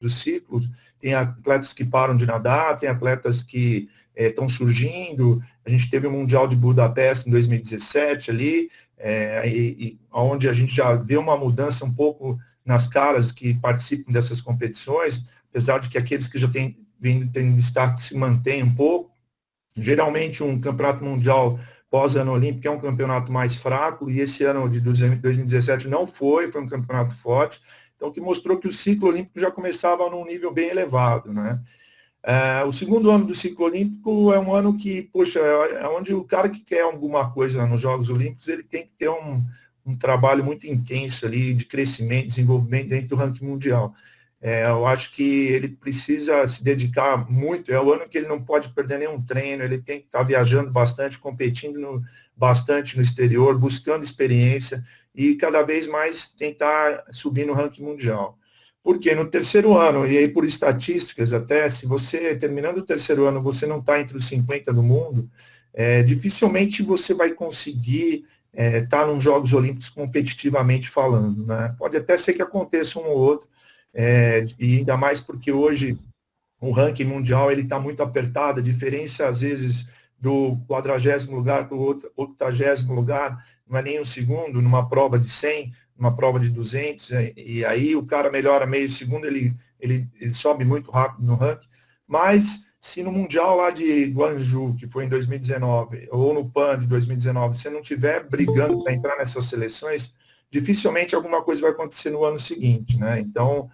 do ciclo, tem atletas que param de nadar, tem atletas que estão surgindo. A gente teve o Mundial de Budapeste em 2017 ali, onde a gente já vê uma mudança um pouco nas caras que participam dessas competições, apesar de que aqueles que já têm destaque se mantêm um pouco. Geralmente um campeonato mundial pós-ano olímpico é um campeonato mais fraco, e esse ano de 2017 não foi um campeonato forte, então que mostrou que o ciclo olímpico já começava num nível bem elevado, né? O segundo ano do ciclo olímpico é um ano que, poxa, é onde o cara que quer alguma coisa nos Jogos Olímpicos, ele tem que ter um trabalho muito intenso ali de crescimento, desenvolvimento dentro do ranking mundial. Eu acho que ele precisa se dedicar muito, é o ano que ele não pode perder nenhum treino, ele tem que estar viajando bastante, competindo bastante no exterior, buscando experiência e cada vez mais tentar subir no ranking mundial. Porque no terceiro ano, e aí por estatísticas até, se você, terminando o terceiro ano, você não está entre os 50 do mundo, dificilmente você vai conseguir estar nos Jogos Olímpicos competitivamente falando, né? Pode até ser que aconteça um ou outro, e ainda mais porque hoje o ranking mundial ele está muito apertado, a diferença às vezes do 40º lugar para o 80º lugar não é nem um segundo, numa prova de 100, numa prova de 200, e aí o cara melhora meio segundo, ele sobe muito rápido no ranking, mas se no Mundial lá de Guangzhou, que foi em 2019, ou no PAN de 2019, você não estiver brigando para entrar nessas seleções, dificilmente alguma coisa vai acontecer no ano seguinte, né? Então,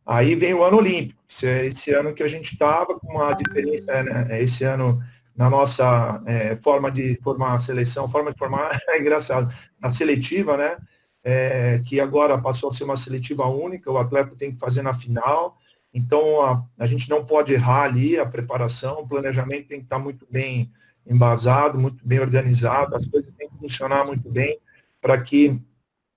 aí vem o ano olímpico, esse ano que a gente estava com uma diferença, né? Esse ano, na nossa forma de formar a seleção, forma de formar, é engraçado, na seletiva, né? Que agora passou a ser uma seletiva única, o atleta tem que fazer na final, então a gente não pode errar ali a preparação, o planejamento tem que estar muito bem embasado, muito bem organizado, as coisas têm que funcionar muito bem para que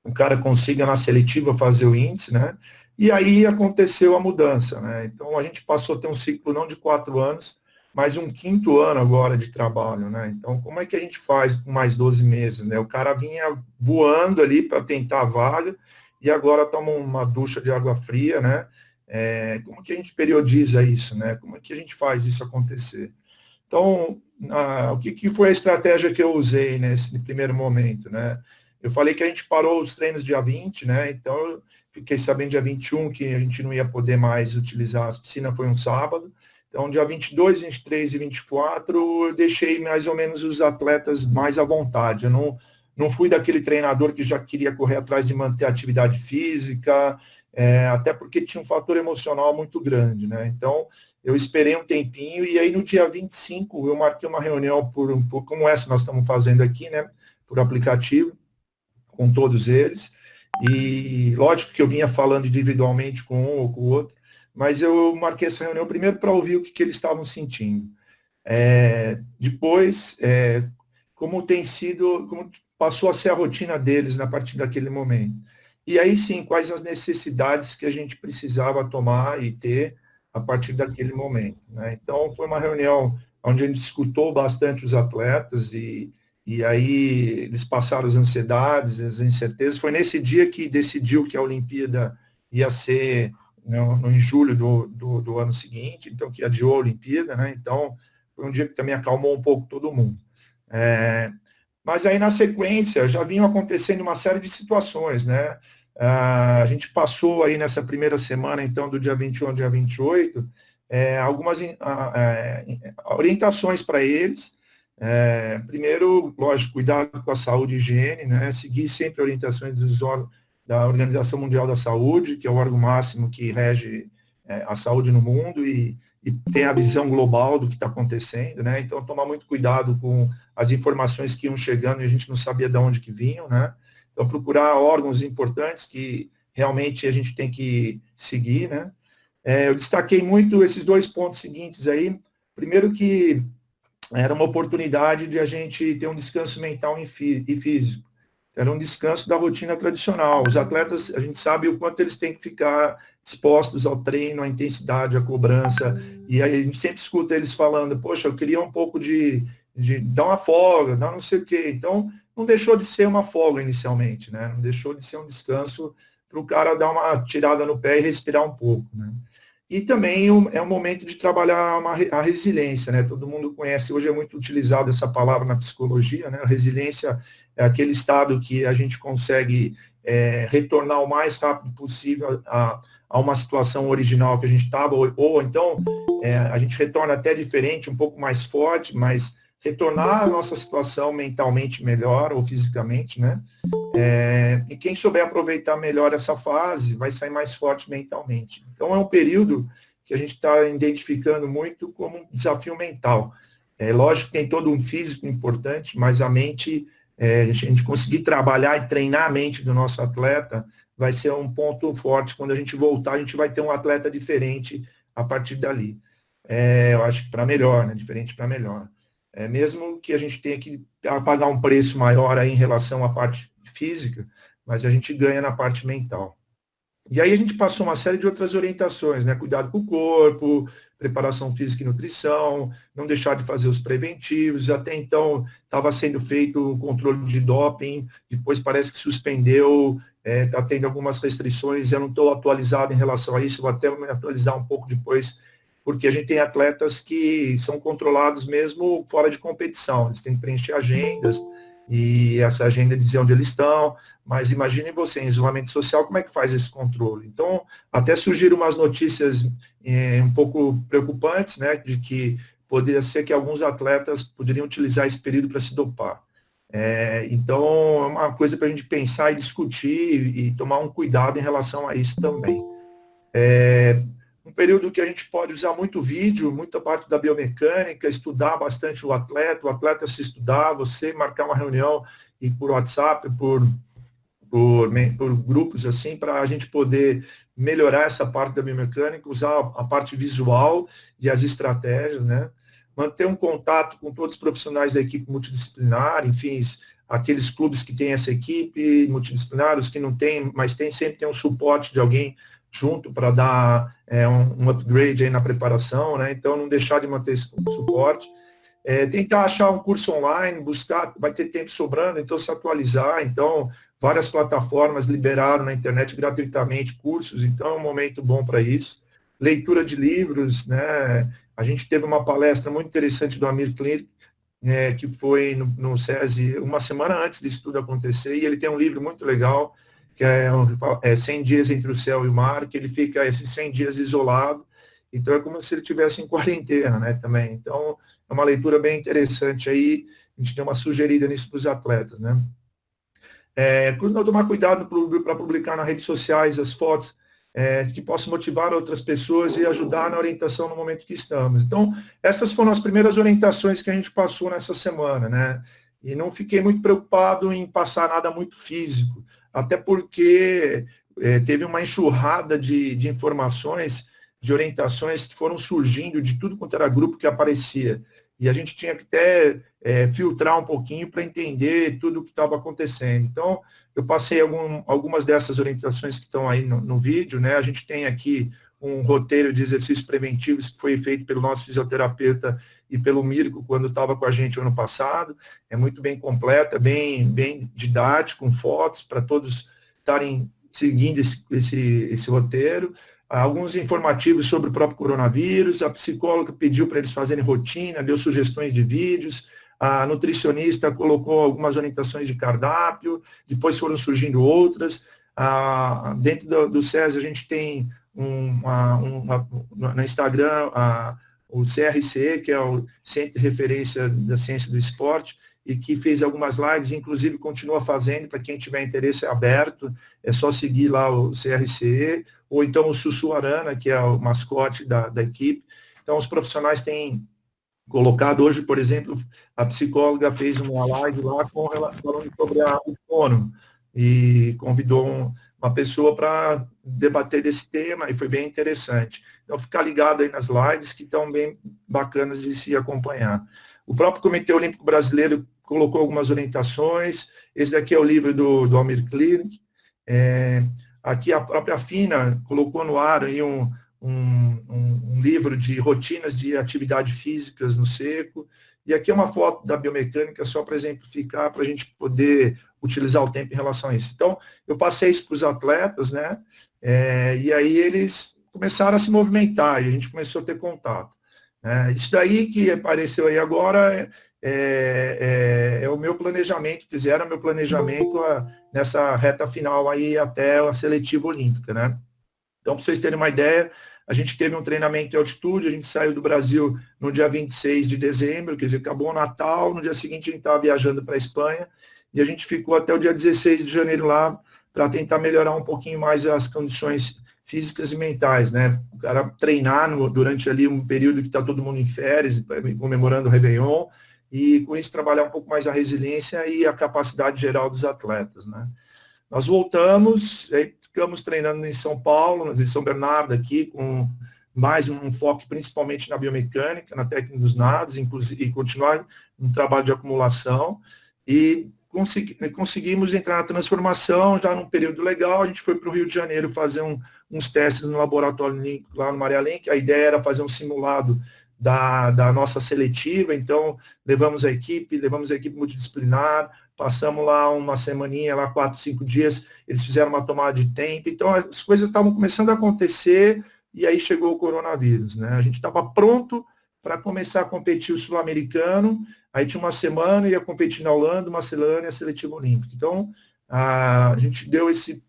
o cara consiga na seletiva fazer o índice, né? E aí aconteceu a mudança, né? Então a gente passou a ter um ciclo não de 4 anos, mas um 5º ano agora de trabalho, né? Então como é que a gente faz com mais 12 meses, né? O cara vinha voando ali para tentar a vaga e agora toma uma ducha de água fria, né? Como que a gente periodiza isso, né? Como é que a gente faz isso acontecer? Então, o que foi a estratégia que eu usei nesse primeiro momento, né? Eu falei que a gente parou os treinos dia 20, né? Então, eu fiquei sabendo dia 21 que a gente não ia poder mais utilizar as piscinas, foi um sábado. Então, dia 22, 23 e 24, eu deixei mais ou menos os atletas mais à vontade. Eu não fui daquele treinador que já queria correr atrás de manter a atividade física, até porque tinha um fator emocional muito grande, né? Então, eu esperei um tempinho e aí no dia 25 eu marquei uma reunião como essa nós estamos fazendo aqui, né? Por aplicativo, com todos eles. E lógico que eu vinha falando individualmente com um ou com o outro, mas eu marquei essa reunião primeiro para ouvir o que eles estavam sentindo. Depois, como passou a ser a rotina deles a partir daquele momento. E aí sim, quais as necessidades que a gente precisava tomar e ter a partir daquele momento, né? Então, foi uma reunião onde a gente escutou bastante os atletas e aí eles passaram as ansiedades, as incertezas. Foi nesse dia que decidiu que a Olimpíada ia ser em julho do ano seguinte, então que adiou a Olimpíada, né? Então, foi um dia que também acalmou um pouco todo mundo. Mas aí, na sequência, já vinham acontecendo uma série de situações, né? A gente passou aí nessa primeira semana, então, do dia 21 ao dia 28, algumas orientações para eles. Primeiro, lógico, cuidado com a saúde e higiene, né? Seguir sempre orientações da Organização Mundial da Saúde, que é o órgão máximo que rege a saúde no mundo e tem a visão global do que está acontecendo, né? Então, tomar muito cuidado com as informações que iam chegando e a gente não sabia de onde que vinham, né? Então, procurar órgãos importantes que realmente a gente tem que seguir, né? Eu destaquei muito esses 2 pontos seguintes aí. Primeiro que era uma oportunidade de a gente ter um descanso mental e físico. Era um descanso da rotina tradicional. Os atletas, a gente sabe o quanto eles têm que ficar expostos ao treino, à intensidade, à cobrança. E aí a gente sempre escuta eles falando, poxa, eu queria um pouco de dar uma folga, dar não sei o quê. Então, não deixou de ser uma folga inicialmente, né? Não deixou de ser um descanso para o cara dar uma tirada no pé e respirar um pouco, né? E também é um momento de trabalhar a resiliência, né? Todo mundo conhece, hoje é muito utilizada essa palavra na psicologia, né? A resiliência é aquele estado que a gente consegue retornar o mais rápido possível a uma situação original que a gente estava, ou então a gente retorna até diferente, um pouco mais forte, mas retornar à nossa situação mentalmente melhor ou fisicamente, né? E quem souber aproveitar melhor essa fase vai sair mais forte mentalmente. Então, é um período que a gente está identificando muito como um desafio mental. É lógico que tem todo um físico importante, mas a mente, a gente conseguir trabalhar e treinar a mente do nosso atleta vai ser um ponto forte. Quando a gente voltar, a gente vai ter um atleta diferente a partir dali. Eu acho que para melhor, né? Diferente para melhor. Mesmo que a gente tenha que pagar um preço maior aí em relação à parte física, mas a gente ganha na parte mental. E aí a gente passou uma série de outras orientações, né? Cuidado com o corpo, preparação física e nutrição, não deixar de fazer os preventivos. Até então estava sendo feito o controle de doping, depois parece que suspendeu, está tendo algumas restrições. Eu não estou atualizado em relação a isso, vou até me atualizar um pouco depois, porque a gente tem atletas que são controlados mesmo fora de competição. Eles têm que preencher agendas, e essa agenda dizer onde eles estão, mas imagine você, em isolamento social, como é que faz esse controle? Então, até surgiram umas notícias um pouco preocupantes, né, de que poderia ser que alguns atletas poderiam utilizar esse período para se dopar. Então, é uma coisa para a gente pensar e discutir e tomar um cuidado em relação a isso também. Um período que a gente pode usar muito vídeo, muita parte da biomecânica, estudar bastante o atleta se estudar, você marcar uma reunião e por WhatsApp, por grupos assim, para a gente poder melhorar essa parte da biomecânica, usar a parte visual e as estratégias, né? Manter um contato com todos os profissionais da equipe multidisciplinar, enfim, aqueles clubes que têm essa equipe multidisciplinar, os que não têm, mas sempre tem um suporte de alguém junto para dar um upgrade aí na preparação, né? Então, não deixar de manter esse suporte. Tentar achar um curso online, buscar, vai ter tempo sobrando, então se atualizar. Então, várias plataformas liberaram na internet gratuitamente cursos, então é um momento bom para isso. Leitura de livros, né? A gente teve uma palestra muito interessante do Amir Klink, que foi no SESI uma semana antes disso tudo acontecer, e ele tem um livro muito legal, que é 100 dias entre o céu e o mar, que ele fica esses 100 dias isolado, então é como se ele estivesse em quarentena, né, também. Então, é uma leitura bem interessante aí, a gente deu uma sugerida nisso para os atletas, né. Tomar cuidado para publicar nas redes sociais as fotos que possam motivar outras pessoas e ajudar na orientação no momento que estamos. Então, essas foram as primeiras orientações que a gente passou nessa semana, né? E não fiquei muito preocupado em passar nada muito físico, até porque teve uma enxurrada de informações, de orientações que foram surgindo de tudo quanto era grupo que aparecia. E a gente tinha que até filtrar um pouquinho para entender tudo o que estava acontecendo. Então, eu passei algumas dessas orientações que estão aí no vídeo, né? A gente tem aqui um roteiro de exercícios preventivos que foi feito pelo nosso fisioterapeuta e pelo Mirko quando estava com a gente ano passado. É muito bem completa, bem didático, com fotos para todos estarem seguindo esse roteiro. Alguns informativos sobre o próprio coronavírus, a psicóloga pediu para eles fazerem rotina, deu sugestões de vídeos, a nutricionista colocou algumas orientações de cardápio, depois foram surgindo outras. Dentro do SESI a gente tem no Instagram o CRC, que é o Centro de Referência da Ciência do Esporte, e que fez algumas lives, inclusive continua fazendo, para quem tiver interesse, é aberto, é só seguir lá o CRCE, ou então o Sussuarana, que é o mascote da equipe. Então, os profissionais têm colocado, hoje, por exemplo, a psicóloga fez uma live lá falando sobre o sono, e convidou uma pessoa para debater desse tema, e foi bem interessante. Então, ficar ligado aí nas lives, que estão bem bacanas de se acompanhar. O próprio Comitê Olímpico Brasileiro colocou algumas orientações, esse daqui é o livro do Amir Klink, aqui a própria FINA colocou no ar aí um livro de rotinas de atividade físicas no seco, E aqui é uma foto da biomecânica, só para exemplificar, para a gente poder utilizar o tempo em relação a isso. Então, eu passei isso para os atletas, né? E aí eles começaram a se movimentar e a gente começou a ter contato. Isso daí que apareceu aí agora é o meu planejamento, era meu planejamento nessa reta final aí até a seletiva olímpica, né? Então, para vocês terem uma ideia, a gente teve um treinamento em altitude, a gente saiu do Brasil no dia 26 de dezembro, quer dizer, acabou o Natal, no dia seguinte a gente estava viajando para a Espanha, e a gente ficou até o dia 16 de janeiro lá para tentar melhorar um pouquinho mais as condições físicas e mentais, né? O cara treinar durante ali um período que está todo mundo em férias, comemorando o Réveillon, e com isso trabalhar um pouco mais a resiliência e a capacidade geral dos atletas, né? Nós voltamos, aí ficamos treinando em São Paulo, em São Bernardo aqui, com mais um foco principalmente na biomecânica, na técnica dos nados, inclusive, e continuar um trabalho de acumulação, e conseguimos entrar na transformação já num período legal. A gente foi para o Rio de Janeiro fazer uns testes no laboratório lá no Maria Lenk. A ideia era fazer um simulado da nossa seletiva, então levamos a equipe multidisciplinar, passamos lá uma semaninha, lá 4, 5 dias, eles fizeram uma tomada de tempo, então as coisas estavam começando a acontecer, e aí chegou o coronavírus, né? A gente estava pronto para começar a competir o sul-americano, aí tinha uma semana, ia competir na Holanda, uma semana e a seletiva olímpica. Então, a gente deu esse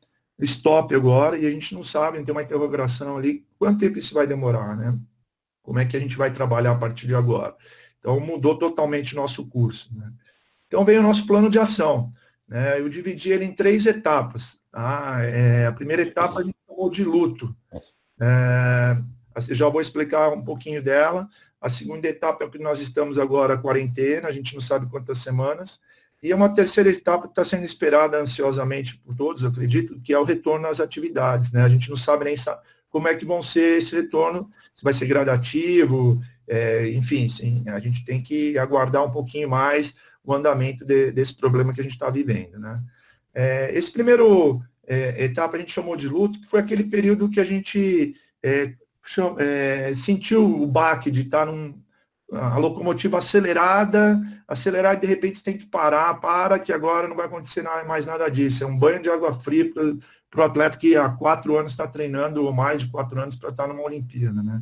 stop agora, e a gente não sabe, tem uma interrogação ali, quanto tempo isso vai demorar, né? Como é que a gente vai trabalhar a partir de agora? Então, mudou totalmente o nosso curso, né? Então, veio o nosso plano de ação, né? Eu dividi ele em 3 etapas. A primeira etapa a gente chamou de luto. Já vou explicar um pouquinho dela. A segunda etapa é o que nós estamos agora, quarentena, a gente não sabe quantas semanas. E uma terceira etapa que está sendo esperada ansiosamente por todos, eu acredito, que é o retorno às atividades, né? A gente não sabe nem como é que vão ser esse retorno, se vai ser gradativo, enfim, sim, a gente tem que aguardar um pouquinho mais o andamento desse problema que a gente está vivendo, né? Esse primeiro etapa a gente chamou de luto, que foi aquele período que a gente sentiu o baque de estar a locomotiva acelerada, e de repente você tem que para que agora não vai acontecer mais nada disso. É um banho de água fria para o atleta que há 4 anos está treinando, ou mais de 4 anos, para estar numa Olimpíada, né?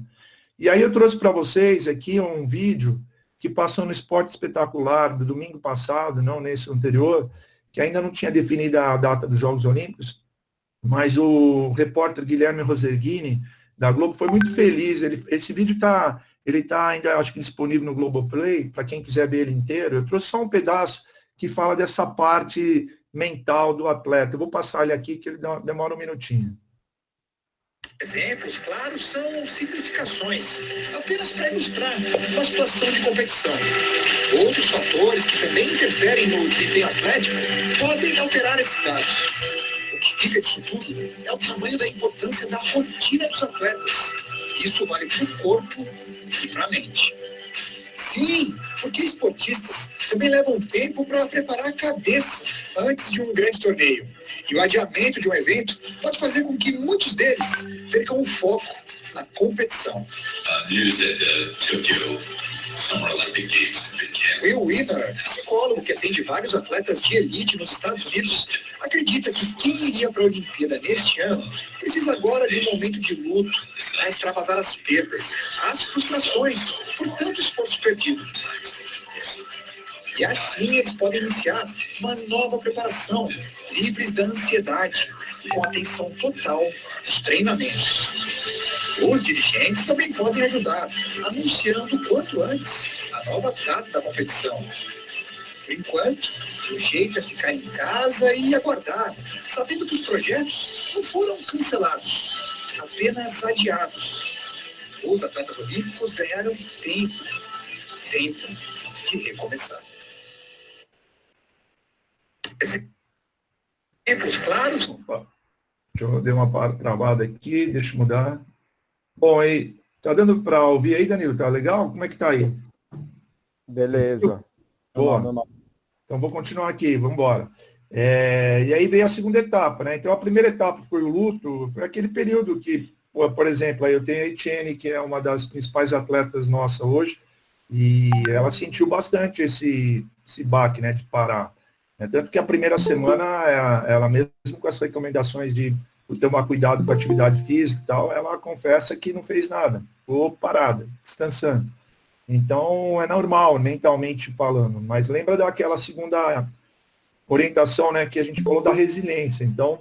E aí eu trouxe para vocês aqui um vídeo que passou no Esporte Espetacular do domingo passado, não nesse anterior, que ainda não tinha definido a data dos Jogos Olímpicos, mas o repórter Guilherme Roseguini, da Globo, foi muito feliz. Esse vídeo está ainda, acho que, disponível no Globoplay, para quem quiser ver ele inteiro. Eu trouxe só um pedaço que fala dessa parte mental do atleta. Eu vou passar ele aqui, que ele demora um minutinho. Exemplos, claro, são simplificações, apenas para ilustrar uma situação de competição. Outros fatores que também interferem no desempenho atlético podem alterar esses dados. O que fica disso tudo é o tamanho da importância da rotina dos atletas. Isso vale para o corpo e para a mente. Sim, porque esportistas também levam tempo para preparar a cabeça antes de um grande torneio. E o adiamento de um evento pode fazer com que muitos deles percam o foco na competição. News that Tokyo Summer Olympic Games have been canceled. Will Weaver, psicólogo que atende vários atletas de elite nos Estados Unidos, acredita que quem iria para a Olimpíada neste ano precisa agora de um momento de luto para extravasar as perdas, as frustrações por tanto esforço perdido. E assim eles podem iniciar uma nova preparação, livres da ansiedade e com atenção total nos treinamentos. Os dirigentes também podem ajudar, anunciando o quanto antes a nova data da competição. Por enquanto, o jeito é ficar em casa e aguardar, sabendo que os projetos não foram cancelados, apenas adiados. Os atletas olímpicos ganharam tempo de recomeçar. Exemplos claros. Opa, deixa eu dar uma travada aqui, deixa eu mudar. Bom, aí, tá dando para ouvir aí, Danilo? Tá legal? Como é que tá aí? Beleza. Boa. Então, vou continuar aqui, vamos embora. E aí veio a segunda etapa, né? Então, a primeira etapa foi o luto, foi aquele período que, por exemplo, aí eu tenho a Etienne, que é uma das principais atletas nossa hoje, E ela sentiu bastante esse baque, né, de parar. Tanto que a primeira semana, ela mesmo com as recomendações de tomar cuidado com a atividade física e tal, ela confessa que não fez nada, ficou parada, descansando. Então, é normal, mentalmente falando, mas lembra daquela segunda orientação, né, que a gente falou da resiliência. Então,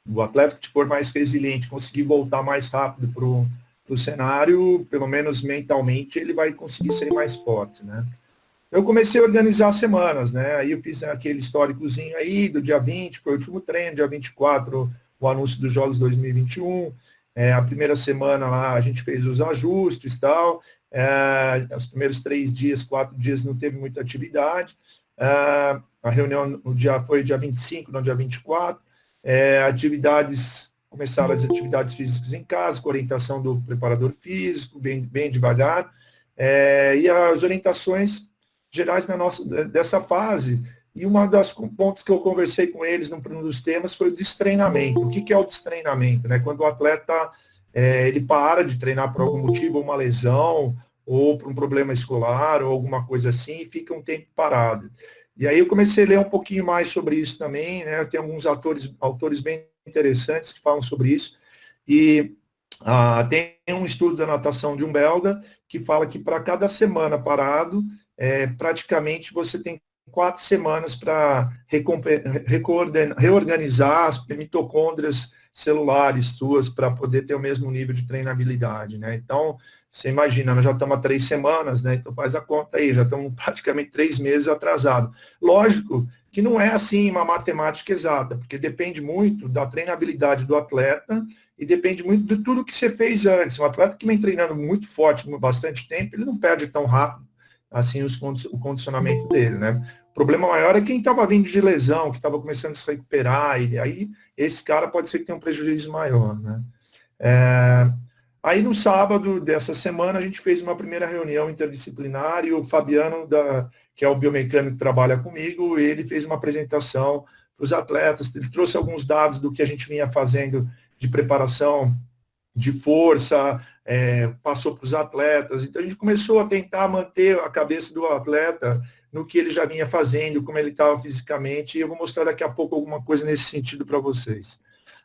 o atleta que for mais resiliente, conseguir voltar mais rápido para o cenário, pelo menos mentalmente, ele vai conseguir ser mais forte, né? Eu comecei a organizar semanas, né? Aí eu fiz aquele históricozinho aí do dia 20, foi o último treino, dia 24, o anúncio dos Jogos 2021. A primeira semana lá a gente fez os ajustes e tal. Os primeiros 3 dias, 4 dias não teve muita atividade. A reunião foi dia 25, não dia 24. Começaram as atividades físicas em casa, com orientação do preparador físico, bem devagar. E as orientações gerais dessa fase. E uma das pontos que eu conversei com eles num dos temas foi o destreinamento. O que é o destreinamento? Né? Quando o atleta ele para de treinar por algum motivo, uma lesão, ou por um problema escolar, ou alguma coisa assim, e fica um tempo parado. E aí eu comecei a ler um pouquinho mais sobre isso também, né? Eu tenho alguns autores bem interessantes que falam sobre isso. E tem um estudo da natação de um belga que fala que para cada semana parado, praticamente você tem 4 semanas para reorganizar as mitocôndrias celulares tuas para poder ter o mesmo nível de treinabilidade, né? Então, você imagina, nós já estamos há 3 semanas, né? Então faz a conta aí, já estamos praticamente 3 meses atrasados. Lógico que não é assim uma matemática exata, porque depende muito da treinabilidade do atleta e depende muito de tudo que você fez antes. Um atleta que vem treinando muito forte por bastante tempo, ele não perde tão rápido assim o condicionamento dele, né? O problema maior é quem estava vindo de lesão, que estava começando a se recuperar, e aí esse cara pode ser que tenha um prejuízo maior, né? Aí no sábado dessa semana a gente fez uma primeira reunião interdisciplinar e o Fabiano, que é o biomecânico que trabalha comigo, ele fez uma apresentação para os atletas, ele trouxe alguns dados do que a gente vinha fazendo de preparação de força, passou para os atletas. Então a gente começou a tentar manter a cabeça do atleta no que ele já vinha fazendo, como ele estava fisicamente, e eu vou mostrar daqui a pouco alguma coisa nesse sentido para vocês.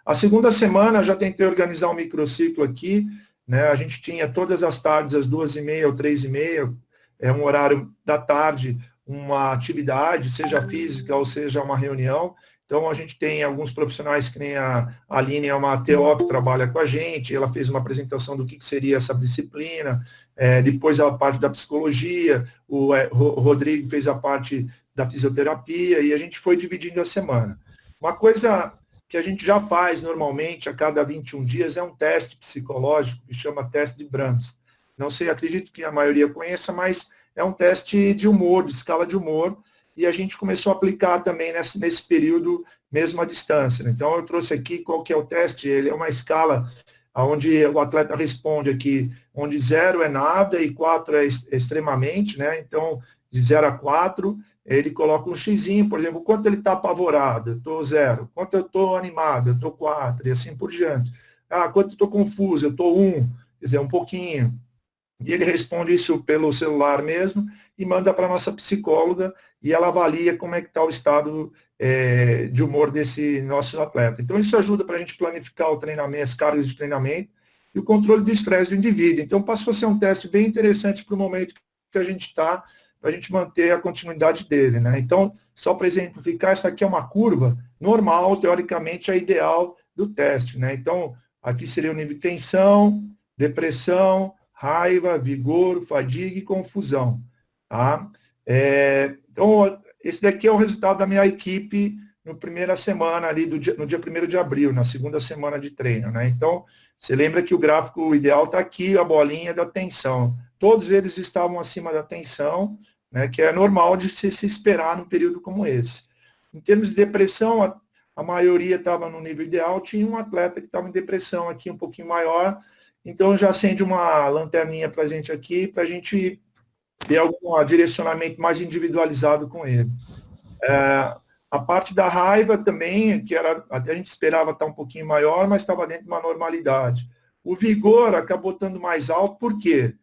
A segunda semana eu já tentei organizar um microciclo aqui, né? A gente tinha todas as tardes, às 2h30 ou 3h30, um horário da tarde, uma atividade, seja física ou seja uma reunião. Então, a gente tem alguns profissionais, que nem a Aline, é uma TO que trabalha com a gente, ela fez uma apresentação do que seria essa disciplina, depois a parte da psicologia, o Rodrigo fez a parte da fisioterapia, e a gente foi dividindo a semana. Uma coisa que a gente já faz normalmente a cada 21 dias é um teste psicológico que chama teste de Brahms. Não sei, acredito que a maioria conheça, mas é um teste de humor, de escala de humor, e a gente começou a aplicar também nesse período mesmo à distância. Então, eu trouxe aqui qual que é o teste, ele é uma escala onde o atleta responde aqui, onde 0 é nada e 4 é extremamente, né? Então, de 0 a 4, ele coloca um xizinho, por exemplo, quanto ele está apavorado, eu estou 0, quanto eu estou animado, eu estou 4, e assim por diante. Quanto eu estou confuso, eu estou 1, quer dizer, um pouquinho. E ele responde isso pelo celular mesmo e manda para a nossa psicóloga e ela avalia como é que está o estado de humor desse nosso atleta. Então, isso ajuda para a gente planificar o treinamento, as cargas de treinamento e o controle do estresse do indivíduo. Então, passou a ser um teste bem interessante para o momento que a gente está, para a gente manter a continuidade dele, né? Então, só para exemplificar, essa aqui é uma curva normal, teoricamente, é ideal do teste, né? Então, aqui seria o nível de tensão, depressão, raiva, vigor, fadiga e confusão. Tá? Então, esse daqui é o resultado da minha equipe na primeira semana, ali no dia 1º de abril, na segunda semana de treino. Né? Então, você lembra que o gráfico ideal está aqui, a bolinha da tensão. Todos eles estavam acima da tensão, né, que é normal de se esperar num período como esse. Em termos de depressão, a maioria estava no nível ideal, tinha um atleta que estava em depressão aqui um pouquinho maior, então já acende uma lanterninha para a gente aqui, para a gente ter algum direcionamento mais individualizado com ele. A parte da raiva também, que até a gente esperava estar um pouquinho maior, mas estava dentro de uma normalidade. O vigor acabou estando mais alto, por quê?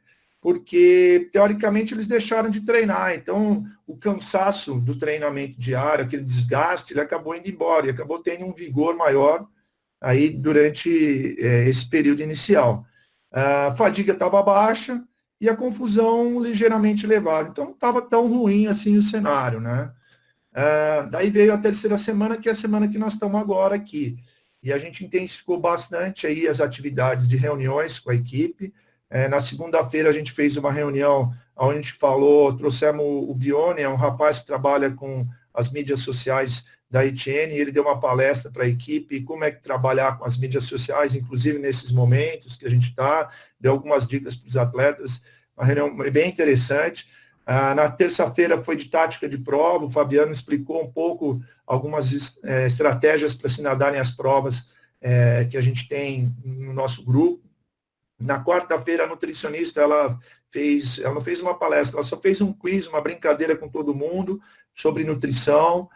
porque, teoricamente, eles deixaram de treinar. Então, o cansaço do treinamento diário, aquele desgaste, ele acabou indo embora e acabou tendo um vigor maior aí durante esse período inicial. A fadiga estava baixa e a confusão ligeiramente elevada. Então, não estava tão ruim assim o cenário, né? Daí veio a terceira semana, que é a semana que nós estamos agora aqui. E a gente intensificou bastante aí as atividades de reuniões com a equipe. Na segunda-feira a gente fez uma reunião onde a gente falou, trouxemos o Bione, é um rapaz que trabalha com as mídias sociais da ETN, e ele deu uma palestra para a equipe, como é que trabalhar com as mídias sociais, inclusive nesses momentos que a gente está, deu algumas dicas para os atletas, uma reunião bem interessante. Na terça-feira foi de tática de prova, o Fabiano explicou um pouco algumas estratégias para se nadarem as provas que a gente tem no nosso grupo. Na quarta-feira, a nutricionista, ela não fez uma palestra, ela só fez um quiz, uma brincadeira com todo mundo sobre nutrição.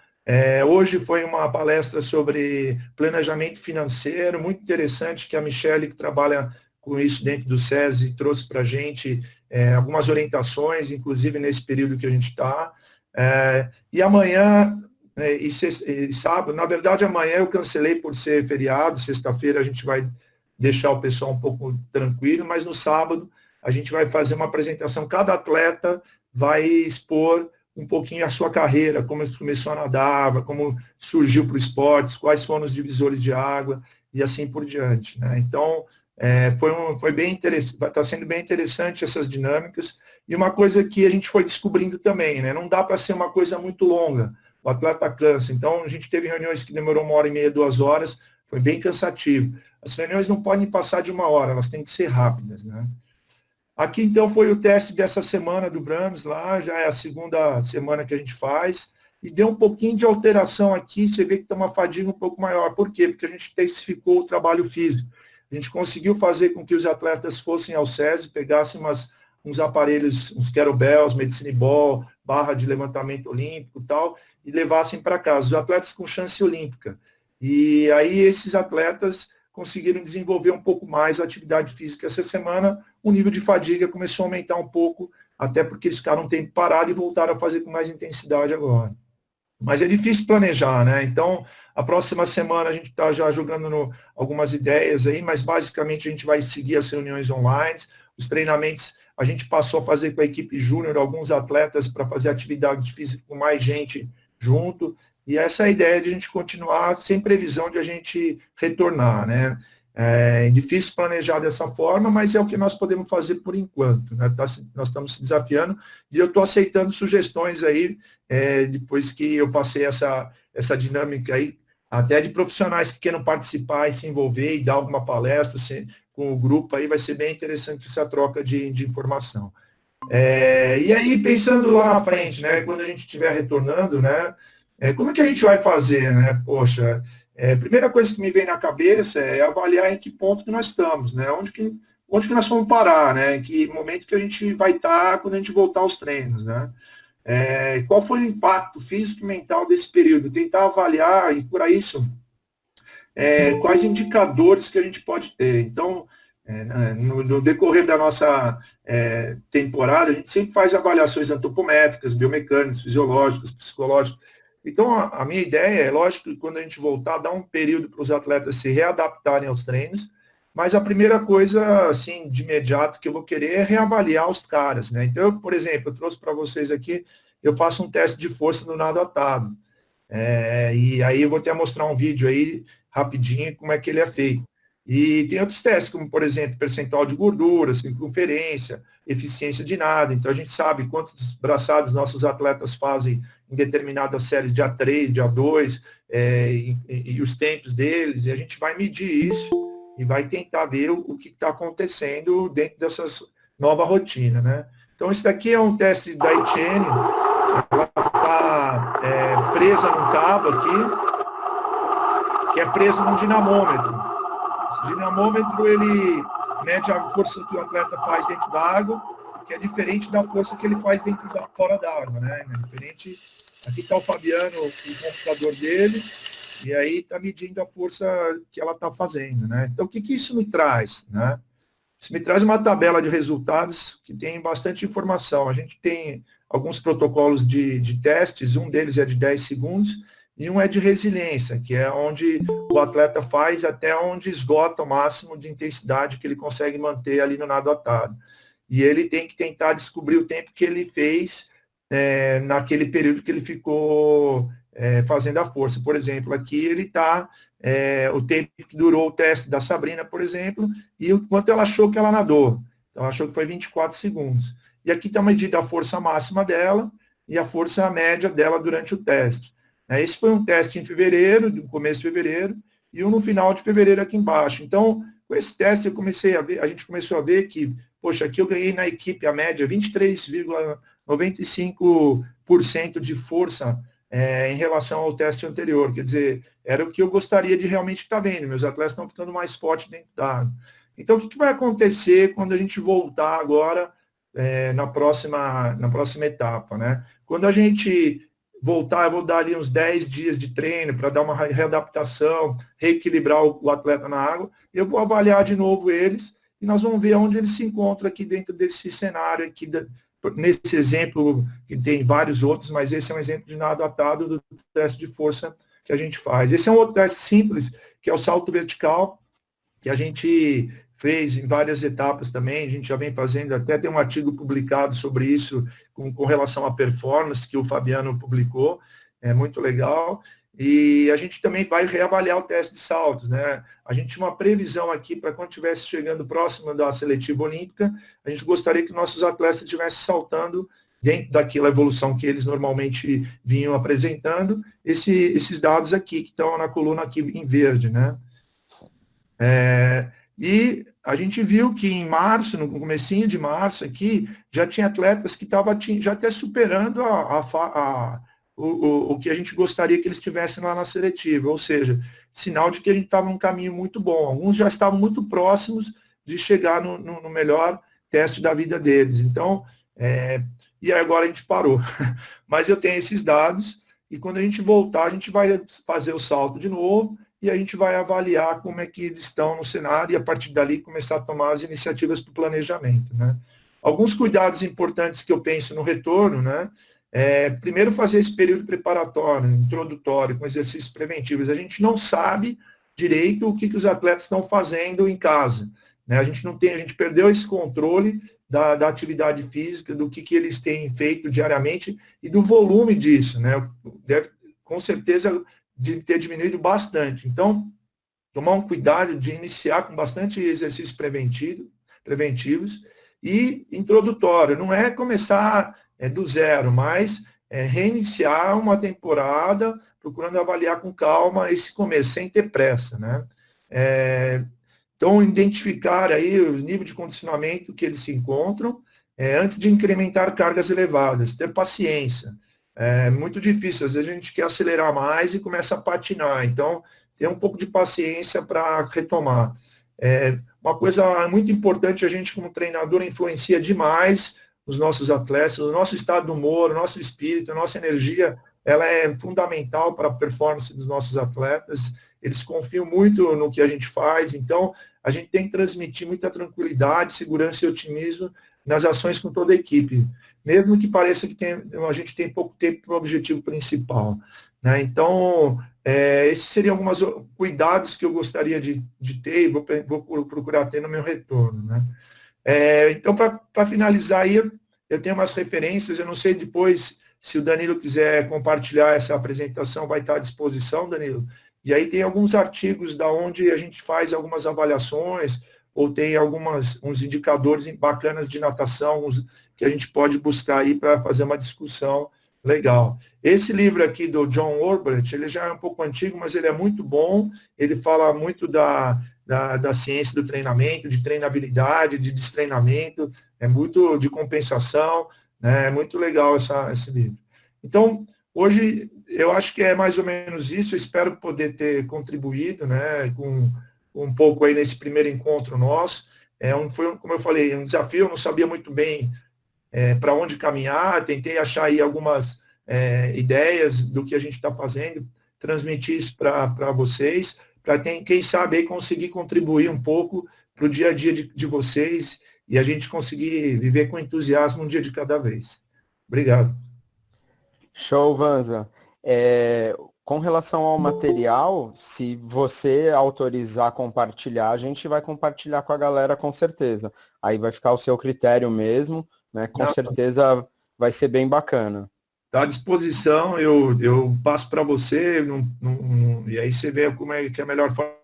Hoje foi uma palestra sobre planejamento financeiro, muito interessante, que a Michele, que trabalha com isso dentro do SESI, trouxe para a gente algumas orientações, inclusive nesse período que a gente está. E amanhã e sábado, na verdade, amanhã eu cancelei por ser feriado, sexta-feira a gente vai deixar o pessoal um pouco tranquilo, mas no sábado a gente vai fazer uma apresentação, cada atleta vai expor um pouquinho a sua carreira, como ele começou a nadar, como surgiu para o esportes, quais foram os divisores de água e assim por diante, né? Então, foi bem interessante, está sendo bem interessante essas dinâmicas, e uma coisa que a gente foi descobrindo também, né? Não dá para ser uma coisa muito longa, o atleta cansa, então a gente teve reuniões que demorou 1h30, 2 horas, foi bem cansativo. As reuniões não podem passar de 1 hora, elas têm que ser rápidas, né? Aqui, então, foi o teste dessa semana do Brahms lá, já é a segunda semana que a gente faz, e deu um pouquinho de alteração aqui, você vê que tem uma fadiga um pouco maior. Por quê? Porque a gente intensificou o trabalho físico. A gente conseguiu fazer com que os atletas fossem ao SESI, pegassem uns aparelhos, uns kettlebells, medicine ball, barra de levantamento olímpico e tal, e levassem para casa, os atletas com chance olímpica. E aí esses atletas conseguiram desenvolver um pouco mais a atividade física. Essa semana, o nível de fadiga começou a aumentar um pouco, até porque eles ficaram um tempo parado e voltaram a fazer com mais intensidade agora. Mas é difícil planejar, né? Então, a próxima semana a gente está já jogando algumas ideias aí, mas basicamente a gente vai seguir as reuniões online, os treinamentos, a gente passou a fazer com a equipe júnior, alguns atletas para fazer atividade física com mais gente junto, e essa é a ideia de a gente continuar sem previsão de a gente retornar, né? É difícil planejar dessa forma, mas é o que nós podemos fazer por enquanto, né? Nós estamos se desafiando e eu estou aceitando sugestões aí, depois que eu passei essa dinâmica aí, até de profissionais que queiram participar e se envolver e dar alguma palestra com o grupo, aí vai ser bem interessante essa troca de informação. E aí, pensando lá na frente, né, quando a gente estiver retornando, né, como é que a gente vai fazer, né? Poxa, a primeira coisa que me vem na cabeça é avaliar em que ponto que nós estamos, né? Onde que nós vamos parar, né? Em que momento que a gente vai estar quando a gente voltar aos treinos, né? Qual foi o impacto físico e mental desse período? Tentar avaliar e, por isso, quais indicadores que a gente pode ter. Então, no decorrer da nossa temporada, a gente sempre faz avaliações antropométricas, biomecânicas, fisiológicas, psicológicas. Então, a minha ideia é, lógico, que quando a gente voltar, dar um período para os atletas se readaptarem aos treinos, mas a primeira coisa, assim, de imediato que eu vou querer é reavaliar os caras, né? Então, por exemplo, eu trouxe para vocês aqui, eu faço um teste de força no nado atado. E aí eu vou até mostrar um vídeo aí, rapidinho, como é que ele é feito. E tem outros testes, como, por exemplo, percentual de gordura, circunferência, eficiência de nado. Então, a gente sabe quantos braçadas nossos atletas fazem em determinadas séries de A3, de A2, e os tempos deles, e a gente vai medir isso e vai tentar ver o que está acontecendo dentro dessas nova rotina, né? Então, esse daqui é um teste da Etienne, ela está presa num cabo aqui, que é presa num dinamômetro. Esse dinamômetro, ele mede a força que o atleta faz dentro da água, que é diferente da força que ele faz fora da água, né? É diferente. Aqui está o Fabiano, o computador dele, e aí está medindo a força que ela está fazendo, né? Então, o que isso me traz, né? Você me traz uma tabela de resultados que tem bastante informação. A gente tem alguns protocolos de testes, um deles é de 10 segundos, e um é de resiliência, que é onde o atleta faz até onde esgota o máximo de intensidade que ele consegue manter ali no nado atado. E ele tem que tentar descobrir o tempo que ele fez naquele período que ele ficou fazendo a força. Por exemplo, aqui ele está, o tempo que durou o teste da Sabrina, por exemplo, e o quanto ela achou que ela nadou. Então, ela achou que foi 24 segundos. E aqui está medida a força máxima dela e a força média dela durante o teste. Esse foi um teste em fevereiro, no começo de fevereiro, e um no final de fevereiro aqui embaixo. Então, com esse teste, a gente começou a ver que, poxa, aqui eu ganhei na equipe a média 23,95% de força em relação ao teste anterior. Quer dizer, era o que eu gostaria de realmente estar vendo. Meus atletas estão ficando mais fortes dentro da água. Então, o que vai acontecer quando a gente voltar agora na próxima etapa, né? Quando a gente voltar, eu vou dar ali uns 10 dias de treino para dar uma readaptação, reequilibrar o atleta na água, eu vou avaliar de novo eles e nós vamos ver onde eles se encontram aqui dentro desse cenário aqui, nesse exemplo, que tem vários outros, mas esse é um exemplo de nado atado do teste de força que a gente faz. Esse é um outro teste simples, que é o salto vertical, que a gente fez em várias etapas também, a gente já vem fazendo, até tem um artigo publicado sobre isso com relação à performance que o Fabiano publicou, é muito legal, e a gente também vai reavaliar o teste de saltos, né? A gente tinha uma previsão aqui para quando estivesse chegando próximo da seletiva olímpica, a gente gostaria que nossos atletas estivessem saltando dentro daquela evolução que eles normalmente vinham apresentando, esses dados aqui, que estão na coluna aqui em verde, né? E a gente viu que em março, no comecinho de março aqui, já tinha atletas que estavam já até superando o que a gente gostaria que eles tivessem lá na seletiva, ou seja, sinal de que a gente estava num caminho muito bom. Alguns já estavam muito próximos de chegar no melhor teste da vida deles. Então, e agora a gente parou. Mas eu tenho esses dados, e quando a gente voltar, a gente vai fazer o salto de novo, e a gente vai avaliar como é que eles estão no cenário e, a partir dali, começar a tomar as iniciativas para o planejamento, né? Alguns cuidados importantes que eu penso no retorno, né? Primeiro, fazer esse período preparatório, introdutório, com exercícios preventivos. A gente não sabe direito o que os atletas estão fazendo em casa, né? A gente perdeu esse controle da atividade física, do que eles têm feito diariamente e do volume disso, né? Deve, com certeza, de ter diminuído bastante. Então, tomar um cuidado de iniciar com bastante exercícios preventivos e introdutório. Não é começar do zero, mas reiniciar uma temporada, procurando avaliar com calma esse começo, sem ter pressa, né? Então, identificar aí o nível de condicionamento que eles se encontram, antes de incrementar cargas elevadas, ter paciência. É muito difícil, às vezes a gente quer acelerar mais e começa a patinar, então ter um pouco de paciência para retomar. Uma coisa muito importante, a gente como treinador influencia demais os nossos atletas, o nosso estado de humor, o nosso espírito, a nossa energia, ela é fundamental para a performance dos nossos atletas, eles confiam muito no que a gente faz, então a gente tem que transmitir muita tranquilidade, segurança e otimismo nas ações com toda a equipe, mesmo que pareça que a gente tem pouco tempo para o objetivo principal, né? Então, esses seriam alguns cuidados que eu gostaria de ter e vou procurar ter no meu retorno, né? Então, para finalizar aí, eu tenho umas referências, eu não sei depois se o Danilo quiser compartilhar essa apresentação, vai estar à disposição, Danilo. E aí tem alguns artigos da onde a gente faz algumas avaliações, ou tem uns indicadores bacanas de natação que a gente pode buscar aí para fazer uma discussão legal. Esse livro aqui do John Orbert, ele já é um pouco antigo, mas ele é muito bom, ele fala muito da ciência do treinamento, de treinabilidade, de destreinamento, é muito de compensação, né? É muito legal esse livro. Então, hoje, eu acho que é mais ou menos isso, eu espero poder ter contribuído, né, com um pouco aí nesse primeiro encontro nosso. Foi, como eu falei, um desafio, eu não sabia muito bem para onde caminhar, tentei achar aí algumas ideias do que a gente está fazendo, transmitir isso para vocês, para quem sabe aí conseguir contribuir um pouco para o dia a dia de vocês e a gente conseguir viver com entusiasmo um dia de cada vez. Obrigado. Show, Vanza. Com relação ao material, se você autorizar compartilhar, a gente vai compartilhar com a galera com certeza. Aí vai ficar ao seu critério mesmo, né? Com certeza vai ser bem bacana. Está à disposição, eu passo para você, e aí você vê como é que é a melhor forma.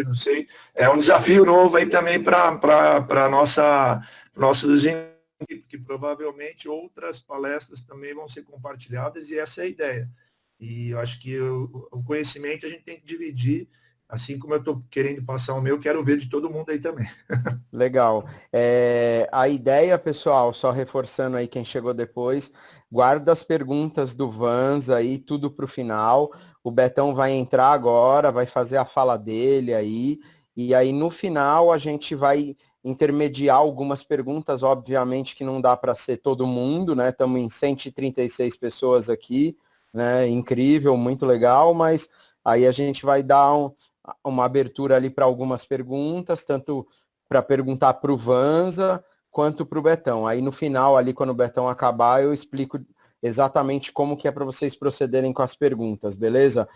Não sei, é um desafio novo aí também para nossos que provavelmente outras palestras também vão ser compartilhadas, e essa é a ideia. E eu acho que o conhecimento a gente tem que dividir, assim como eu estou querendo passar o meu, quero ver de todo mundo aí também. Legal. A ideia, pessoal, só reforçando aí quem chegou depois, guarda as perguntas do Vanza aí, tudo para o final. O Betão vai entrar agora, vai fazer a fala dele aí, e aí no final a gente vai intermediar algumas perguntas, obviamente que não dá para ser todo mundo, né? Estamos em 136 pessoas aqui, né? Incrível, muito legal, mas aí a gente vai dar uma abertura ali para algumas perguntas, tanto para perguntar para o Vanza quanto para o Betão. Aí no final, ali quando o Betão acabar, eu explico exatamente como que é para vocês procederem com as perguntas, beleza?